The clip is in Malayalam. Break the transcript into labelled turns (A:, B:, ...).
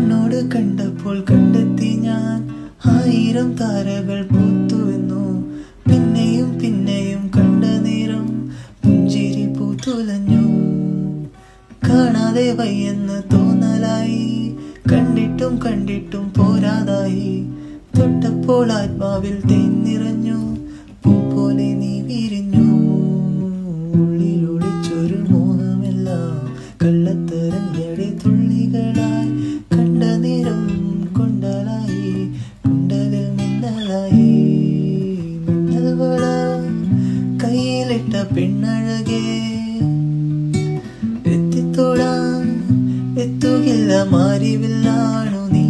A: കണ്ണോട് കണ്ടപ്പോൾ കണ്ടെത്തി ഞാൻ 1000 താരകൾ പൂത്തുവെന്നു. പിന്നെയും പിന്നെയും കണ്ട നേരം പുഞ്ചിരി പൂത്തുലഞ്ഞു. കാണാതെ വയ്യെന്ന് തോന്നലായി, കണ്ടിട്ടും കണ്ടിട്ടും പോരാതായി. തൊട്ടപ്പോൾ ആത്മാവിൽ തേൻ നിറഞ്ഞു, പൂ പോലെ നീ വിരിഞ്ഞു. ഉള്ളിലൊളിച്ചൊരു മോഹമെല്ലാം കള്ളത്തരങ്ങളുടെ തുള്ളികളായി. കണ്ട നേരം കൊണ്ടലായി, കൊണ്ടലിൽ മിന്നലായി. മിന്നൽവള കയ്യിലിട്ട പെണ്ണഴകേ, എത്തിത്തൊടാൻ എത്തുകില്ല മാരിവില്ലാണു നീ.